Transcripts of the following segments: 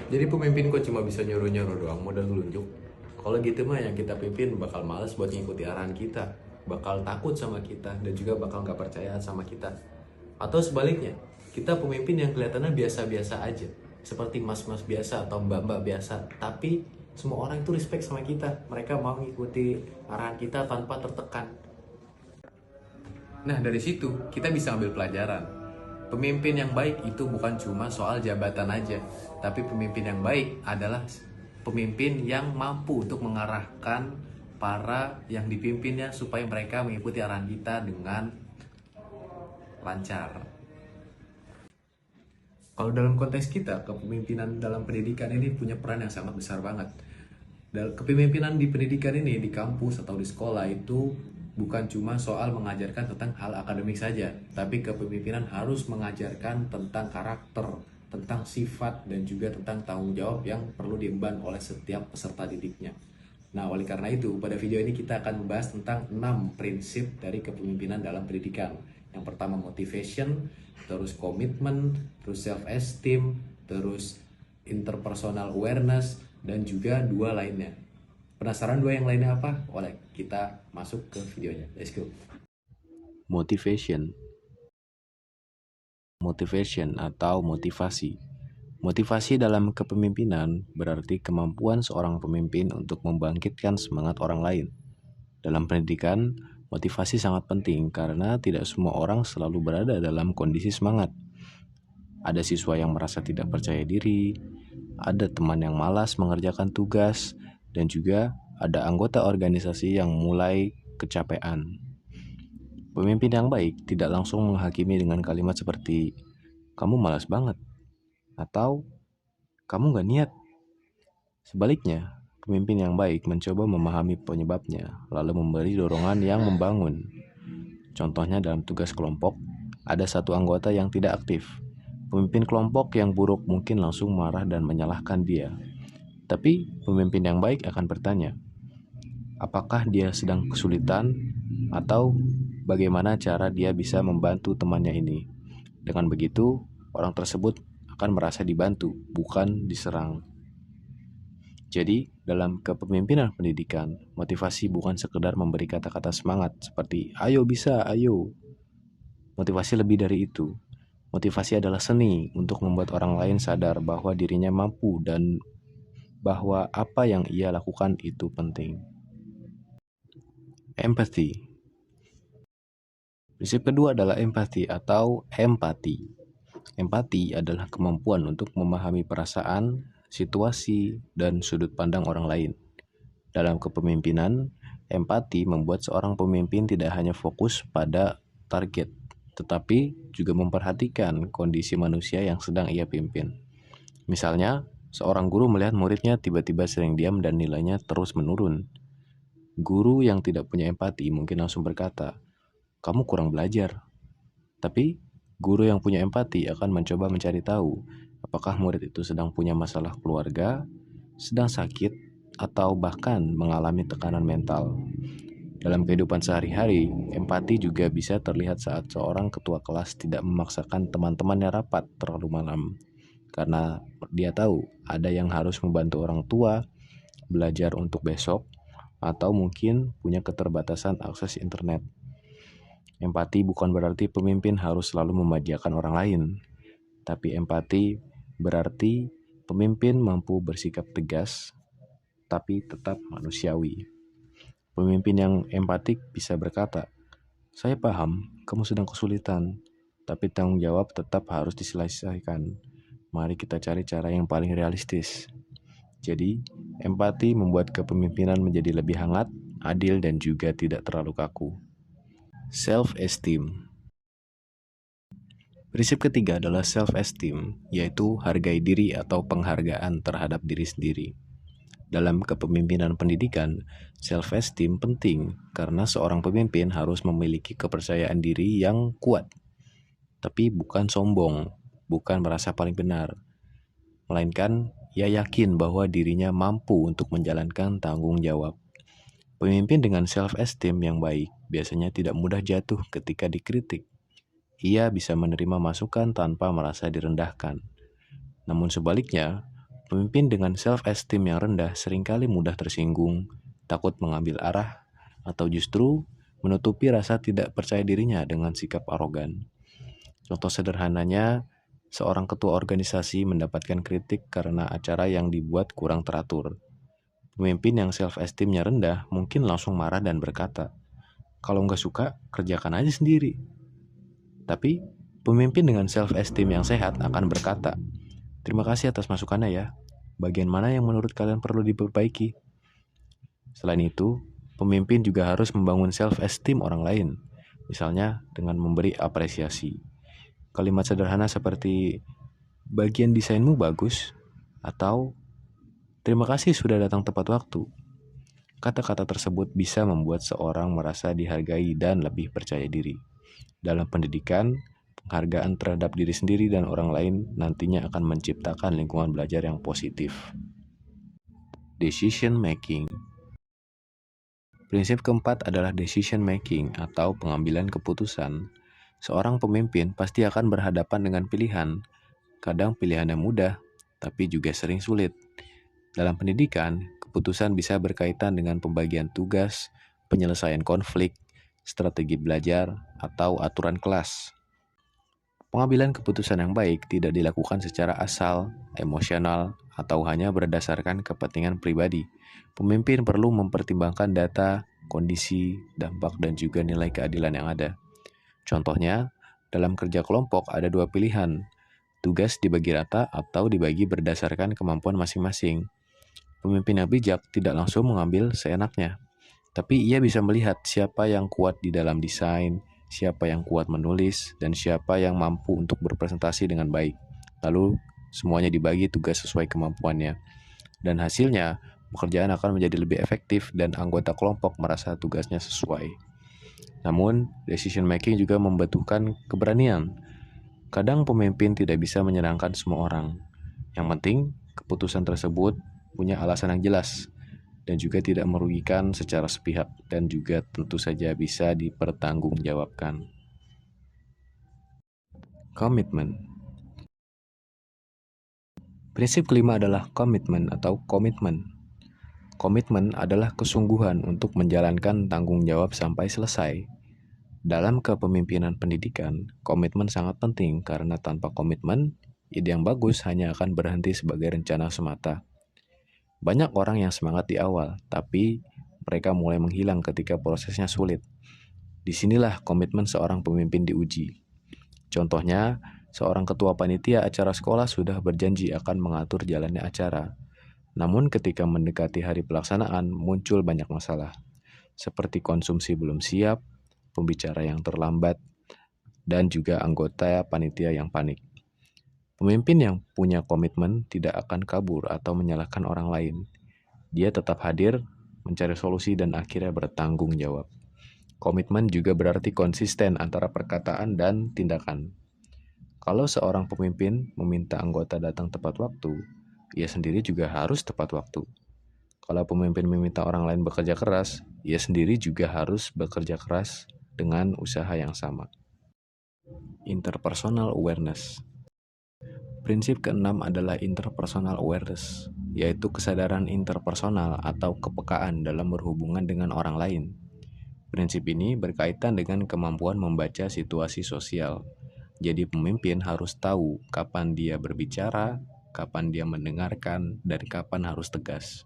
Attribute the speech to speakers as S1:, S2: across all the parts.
S1: Jadi pemimpin kok cuma bisa nyuruh-nyuruh doang, modal telunjuk. Kalau gitu mah yang kita pimpin bakal males buat ngikuti arahan kita, bakal takut sama kita, dan juga bakal nggak percaya sama kita. Atau sebaliknya, kita pemimpin yang kelihatannya biasa-biasa aja, seperti mas-mas biasa atau mbak-mbak biasa, tapi semua orang itu respect sama kita. Mereka mau ngikuti arahan kita tanpa tertekan. Nah, dari situ kita bisa ambil pelajaran. Pemimpin yang baik itu bukan cuma soal jabatan aja, tapi pemimpin yang baik adalah pemimpin yang mampu untuk mengarahkan para yang dipimpinnya supaya mereka mengikuti arahan kita dengan lancar. Kalau dalam konteks kita, kepemimpinan dalam pendidikan ini punya peran yang sangat besar banget. Dan kepemimpinan di pendidikan ini, di kampus atau di sekolah itu bukan cuma soal mengajarkan tentang hal akademik saja, tapi kepemimpinan harus mengajarkan tentang karakter, tentang sifat, dan juga tentang tanggung jawab yang perlu diemban oleh setiap peserta didiknya. Nah, oleh karena itu, pada video ini kita akan membahas tentang 6 prinsip dari kepemimpinan dalam pendidikan. Yang pertama motivation, terus komitmen, terus self-esteem, terus interpersonal awareness, dan juga dua lainnya. Penasaran dua yang lainnya apa? Oleh kita masuk ke videonya. Let's go.
S2: Motivation. Motivation atau motivasi. Motivasi dalam kepemimpinan berarti kemampuan seorang pemimpin untuk membangkitkan semangat orang lain. Dalam pendidikan, motivasi sangat penting karena tidak semua orang selalu berada dalam kondisi semangat. Ada siswa yang merasa tidak percaya diri, ada teman yang malas mengerjakan tugas, dan juga ada anggota organisasi yang mulai kecapean. Pemimpin yang baik tidak langsung menghakimi dengan kalimat seperti "kamu malas banget" atau "kamu gak niat". Sebaliknya, pemimpin yang baik mencoba memahami penyebabnya, lalu memberi dorongan yang membangun. Contohnya dalam tugas kelompok, ada satu anggota yang tidak aktif. Pemimpin kelompok yang buruk mungkin langsung marah dan menyalahkan dia. Tapi pemimpin yang baik akan bertanya, apakah dia sedang kesulitan atau bagaimana cara dia bisa membantu temannya ini. Dengan begitu, orang tersebut akan merasa dibantu, bukan diserang. Jadi, dalam kepemimpinan pendidikan, motivasi bukan sekedar memberi kata-kata semangat seperti "ayo bisa, ayo". Motivasi lebih dari itu. Motivasi adalah seni untuk membuat orang lain sadar bahwa dirinya mampu dan bahwa apa yang ia lakukan itu penting. Empathy. Prinsip kedua adalah empati atau empati. Empati adalah kemampuan untuk memahami perasaan, situasi, dan sudut pandang orang lain. Dalam kepemimpinan, empati membuat seorang pemimpin tidak hanya fokus pada target, tetapi juga memperhatikan kondisi manusia yang sedang ia pimpin. Misalnya, seorang guru melihat muridnya tiba-tiba sering diam dan nilainya terus menurun. Guru yang tidak punya empati mungkin langsung berkata, "Kamu kurang belajar." Tapi, guru yang punya empati akan mencoba mencari tahu apakah murid itu sedang punya masalah keluarga, sedang sakit, atau bahkan mengalami tekanan mental. Dalam kehidupan sehari-hari, empati juga bisa terlihat saat seorang ketua kelas tidak memaksakan teman-temannya rapat terlalu malam, karena dia tahu ada yang harus membantu orang tua, belajar untuk besok, atau mungkin punya keterbatasan akses internet. Empati bukan berarti pemimpin harus selalu memanjakan orang lain, tapi empati berarti pemimpin mampu bersikap tegas, tapi tetap manusiawi. Pemimpin yang empatik bisa berkata, "Saya paham, kamu sedang kesulitan, tapi tanggung jawab tetap harus diselesaikan. Mari kita cari cara yang paling realistis." Jadi, empati membuat kepemimpinan menjadi lebih hangat, adil, dan juga tidak terlalu kaku. Self-esteem. Prinsip ketiga adalah self-esteem, yaitu hargai diri atau penghargaan terhadap diri sendiri. Dalam kepemimpinan pendidikan, self-esteem penting karena seorang pemimpin harus memiliki kepercayaan diri yang kuat. Tapi bukan sombong, bukan merasa paling benar, melainkan ia yakin bahwa dirinya mampu untuk menjalankan tanggung jawab. Pemimpin dengan self-esteem yang baik biasanya tidak mudah jatuh ketika dikritik. Ia bisa menerima masukan tanpa merasa direndahkan. Namun sebaliknya, Pemimpin dengan self-esteem yang rendah seringkali mudah tersinggung, takut mengambil arah, atau justru menutupi rasa tidak percaya dirinya dengan sikap arogan. Contoh sederhananya, seorang ketua organisasi mendapatkan kritik karena acara yang dibuat kurang teratur. Pemimpin yang self-esteemnya rendah mungkin langsung marah dan berkata, "Kalau nggak suka, kerjakan aja sendiri." Tapi, pemimpin dengan self-esteem yang sehat akan berkata, "Terima kasih atas masukannya ya. Bagian mana yang menurut kalian perlu diperbaiki?" Selain itu, pemimpin juga harus membangun self-esteem orang lain, misalnya dengan memberi apresiasi. Kalimat sederhana seperti, "Bagian desainmu bagus," atau "Terima kasih sudah datang tepat waktu." Kata-kata tersebut bisa membuat seorang merasa dihargai dan lebih percaya diri. Dalam pendidikan, penghargaan terhadap diri sendiri dan orang lain nantinya akan menciptakan lingkungan belajar yang positif. Decision making. Prinsip keempat adalah decision making atau pengambilan keputusan. Seorang pemimpin pasti akan berhadapan dengan pilihan. Kadang pilihannya mudah, tapi juga sering sulit. Dalam pendidikan, keputusan bisa berkaitan dengan pembagian tugas, penyelesaian konflik, strategi belajar, atau aturan kelas. Pengambilan keputusan yang baik tidak dilakukan secara asal, emosional, atau hanya berdasarkan kepentingan pribadi. Pemimpin perlu mempertimbangkan data, kondisi, dampak, dan juga nilai keadilan yang ada. Contohnya, dalam kerja kelompok ada dua pilihan, tugas dibagi rata atau dibagi berdasarkan kemampuan masing-masing. Pemimpin yang bijak tidak langsung mengambil seenaknya, tapi ia bisa melihat siapa yang kuat di dalam desain, siapa yang kuat menulis, dan siapa yang mampu untuk berpresentasi dengan baik. Lalu, semuanya dibagi tugas sesuai kemampuannya. Dan hasilnya, pekerjaan akan menjadi lebih efektif dan anggota kelompok merasa tugasnya sesuai. Namun, decision making juga membutuhkan keberanian. Kadang pemimpin tidak bisa menyenangkan semua orang. Yang penting, keputusan tersebut punya alasan yang jelas dan juga tidak merugikan secara sepihak dan juga tentu saja bisa dipertanggungjawabkan. Komitmen. Prinsip kelima adalah komitmen atau komitmen. Komitmen adalah kesungguhan untuk menjalankan tanggung jawab sampai selesai. Dalam kepemimpinan pendidikan, komitmen sangat penting karena tanpa komitmen, ide yang bagus hanya akan berhenti sebagai rencana semata. Banyak orang yang semangat di awal, tapi mereka mulai menghilang ketika prosesnya sulit. Disinilah komitmen seorang pemimpin diuji. Contohnya, seorang ketua panitia acara sekolah sudah berjanji akan mengatur jalannya acara. Namun ketika mendekati hari pelaksanaan, muncul banyak masalah, seperti konsumsi belum siap, pembicara yang terlambat, dan juga anggota panitia yang panik. Pemimpin yang punya komitmen tidak akan kabur atau menyalahkan orang lain. Dia tetap hadir, mencari solusi, dan akhirnya bertanggung jawab. Komitmen juga berarti konsisten antara perkataan dan tindakan. Kalau seorang pemimpin meminta anggota datang tepat waktu, ia sendiri juga harus tepat waktu. Kalau pemimpin meminta orang lain bekerja keras, ia sendiri juga harus bekerja keras dengan usaha yang sama. Interpersonal awareness. Prinsip keenam adalah interpersonal awareness, yaitu kesadaran interpersonal atau kepekaan dalam berhubungan dengan orang lain. Prinsip ini berkaitan dengan kemampuan membaca situasi sosial. Jadi pemimpin harus tahu kapan dia berbicara, kapan dia mendengarkan, dan kapan harus tegas.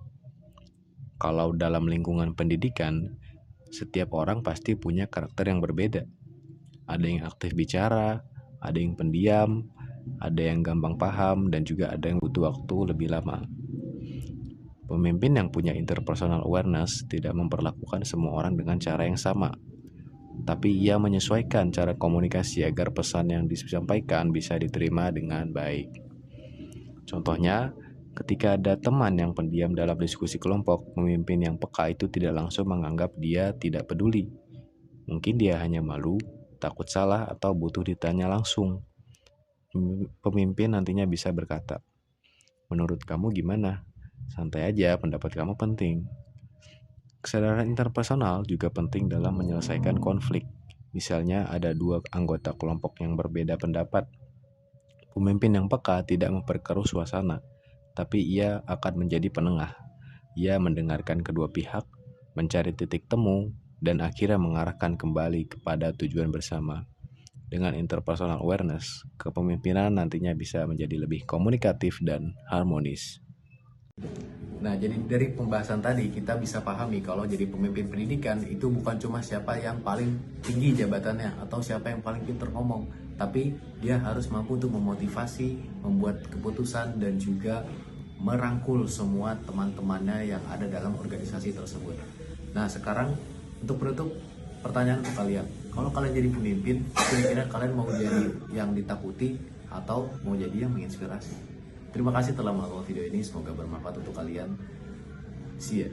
S2: Kalau dalam lingkungan pendidikan, setiap orang pasti punya karakter yang berbeda. Ada yang aktif bicara, ada yang pendiam, ada yang gampang paham, dan juga ada yang butuh waktu lebih lama. Pemimpin yang punya interpersonal awareness tidak memperlakukan semua orang dengan cara yang sama, tapi ia menyesuaikan cara komunikasi agar pesan yang disampaikan bisa diterima dengan baik. Contohnya, ketika ada teman yang pendiam dalam diskusi kelompok, pemimpin yang peka itu tidak langsung menganggap dia tidak peduli. Mungkin dia hanya malu, takut salah, atau butuh ditanya langsung. Pemimpin nantinya bisa berkata, "Menurut kamu gimana? Santai aja, pendapat kamu penting." Kesadaran interpersonal juga penting dalam menyelesaikan konflik. Misalnya ada dua anggota kelompok yang berbeda pendapat. Pemimpin yang peka tidak memperkeruh suasana, tapi ia akan menjadi penengah. Ia mendengarkan kedua pihak, mencari titik temu, dan akhirnya mengarahkan kembali kepada tujuan bersama. Dengan interpersonal awareness, kepemimpinan nantinya bisa menjadi lebih komunikatif dan harmonis.
S1: Nah, jadi dari pembahasan tadi kita bisa pahami kalau jadi pemimpin pendidikan itu bukan cuma siapa yang paling tinggi jabatannya atau siapa yang paling pintar ngomong, tapi dia harus mampu untuk memotivasi, membuat keputusan, dan juga merangkul semua teman-temannya yang ada dalam organisasi tersebut. Nah, sekarang untuk penutup, pertanyaan untuk kalian. Kalau kalian jadi pemimpin, kira-kira kalian mau jadi yang ditakuti atau mau jadi yang menginspirasi? Terima kasih telah menonton video ini, semoga bermanfaat untuk kalian. See ya.